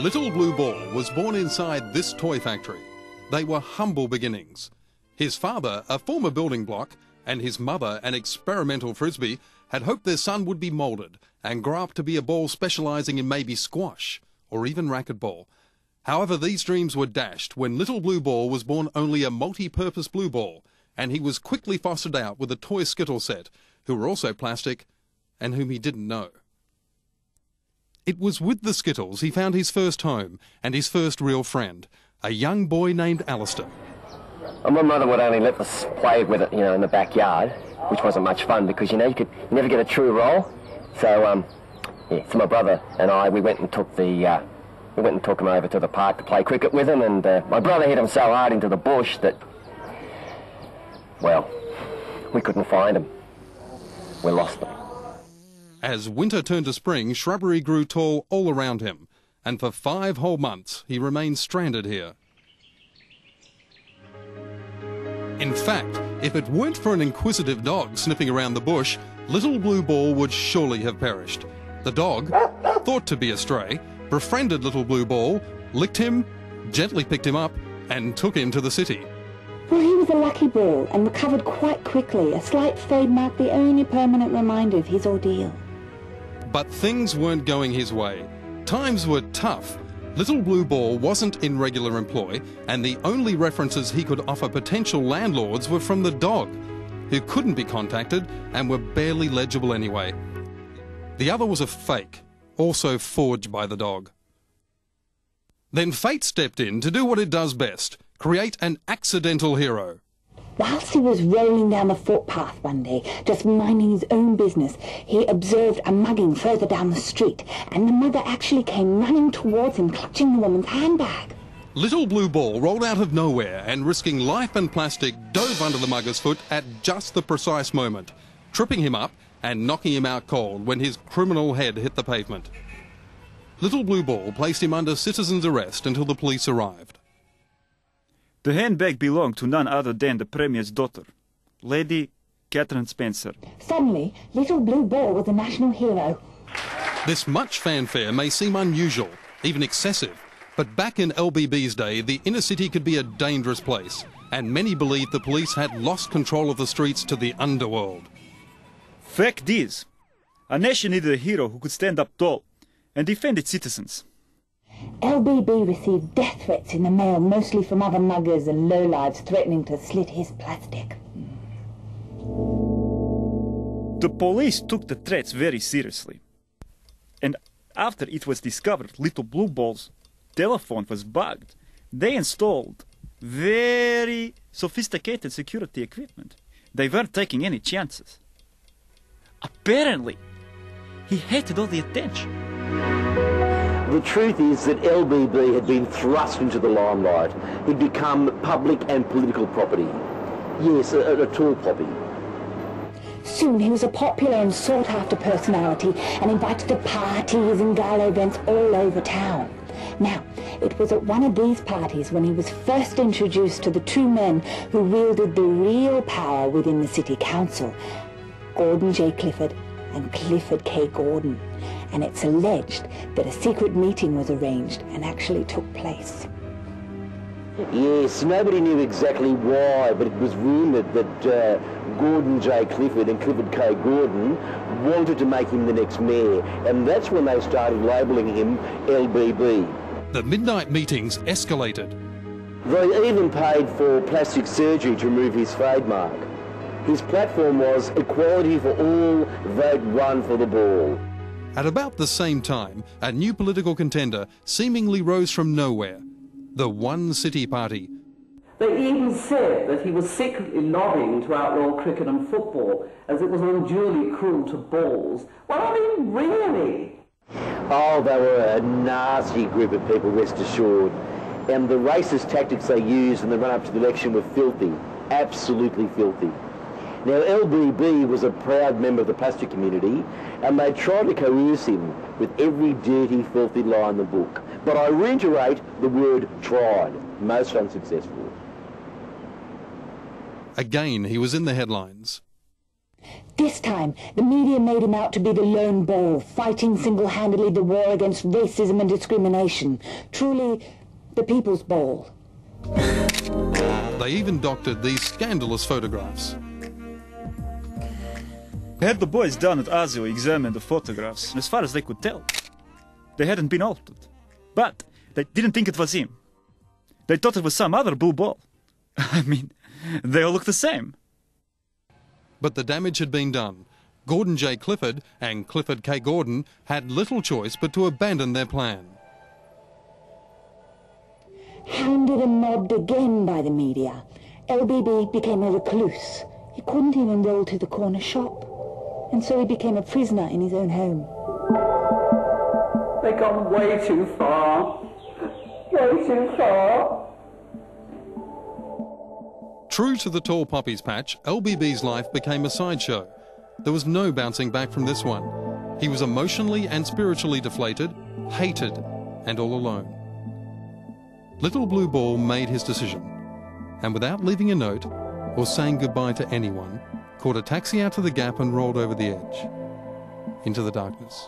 Little Blue Ball was born inside this toy factory. They were humble beginnings. His father, a former building block, and his mother, an experimental frisbee, had hoped their son would be moulded and grow up to be a ball specialising in maybe squash or even racquetball. However, these dreams were dashed when Little Blue Ball was born only a multi-purpose blue ball, and he was quickly fostered out with a toy Skittle set, who were also plastic and whom he didn't know. It was with the Skittles he found his first home and his first real friend, a young boy named Alistair. And my mother would only let us play with it, in the backyard, which wasn't much fun because, you never get a true roll. So, so my brother and I, we went and took him over to the park to play cricket with him, and my brother hit him so hard into the bush that, well, we couldn't find him. We lost him. As winter turned to spring, shrubbery grew tall all around him, and for 5 whole months he remained stranded here. In fact, if it weren't for an inquisitive dog sniffing around the bush, Little Blue Ball would surely have perished. The dog, thought to be a stray, befriended Little Blue Ball, licked him, gently picked him up, and took him to the city. Well, he was a lucky ball and recovered quite quickly. A slight fade marked the only permanent reminder of his ordeal. But things weren't going his way. Times were tough. Little Blue Ball wasn't in regular employ, and the only references he could offer potential landlords were from the dog, who couldn't be contacted and were barely legible anyway. The other was a fake, also forged by the dog. Then fate stepped in to do what it does best, create an accidental hero. Whilst he was rolling down the footpath one day, just minding his own business, he observed a mugging further down the street, and the mugger actually came running towards him, clutching the woman's handbag. Little Blue Ball rolled out of nowhere and, risking life and plastic, dove under the mugger's foot at just the precise moment, tripping him up and knocking him out cold when his criminal head hit the pavement. Little Blue Ball placed him under citizen's arrest until the police arrived. The handbag belonged to none other than the Premier's daughter, Lady Catherine Spencer. Suddenly, Little Blue Ball was a national hero. This much fanfare may seem unusual, even excessive, but back in LBB's day, the inner city could be a dangerous place, and many believed the police had lost control of the streets to the underworld. Fact is, a nation needed a hero who could stand up tall and defend its citizens. LBB received death threats in the mail, mostly from other muggers and lowlives threatening to slit his plastic. The police took the threats very seriously. And after it was discovered Little Blue Ball's telephone was bugged, they installed very sophisticated security equipment. They weren't taking any chances. Apparently, he hated all the attention. The truth is that LBB had been thrust into the limelight. He'd become public and political property. Yes, a tall poppy. Soon he was a popular and sought-after personality and invited to parties and gala events all over town. Now, it was at one of these parties when he was first introduced to the 2 men who wielded the real power within the city council, Gordon J. Clifford and Clifford K. Gordon. And it's alleged that a secret meeting was arranged and actually took place. Yes, nobody knew exactly why, but it was rumoured that Gordon J. Clifford and Clifford K. Gordon wanted to make him the next mayor, and that's when they started labelling him LBB. The midnight meetings escalated. They even paid for plastic surgery to remove his trademark. His platform was equality for all, vote 1 for the ball. At about the same time, a new political contender seemingly rose from nowhere, the One City Party. They even said that he was secretly lobbying to outlaw cricket and football, as it was unduly cruel to balls. Well, I mean, really? Oh, they were a nasty group of people, rest assured. And the racist tactics they used in the run-up to the election were filthy, absolutely filthy. Now, LBB was a proud member of the plastic community, and they tried to coerce him with every dirty, filthy lie in the book. But I reiterate the word tried, most unsuccessful. Again, he was in the headlines. This time, the media made him out to be the lone ball, fighting single-handedly the war against racism and discrimination. Truly, the people's ball. They even doctored these scandalous photographs. Had the boys down at ASIO examined the photographs, as far as they could tell, they hadn't been altered. But they didn't think it was him. They thought it was some other blue ball. I mean, they all look the same. But the damage had been done. Gordon J. Clifford and Clifford K. Gordon had little choice but to abandon their plan. Hounded and mobbed again by the media, LBB became a recluse. He couldn't even roll to the corner shop. And so he became a prisoner in his own home. They've gone way too far. Way too far. True to the tall poppies patch, LBB's life became a sideshow. There was no bouncing back from this one. He was emotionally and spiritually deflated, hated, and all alone. Little Blue Ball made his decision, and without leaving a note or saying goodbye to anyone, caught a taxi out to the Gap and rolled over the edge into the darkness.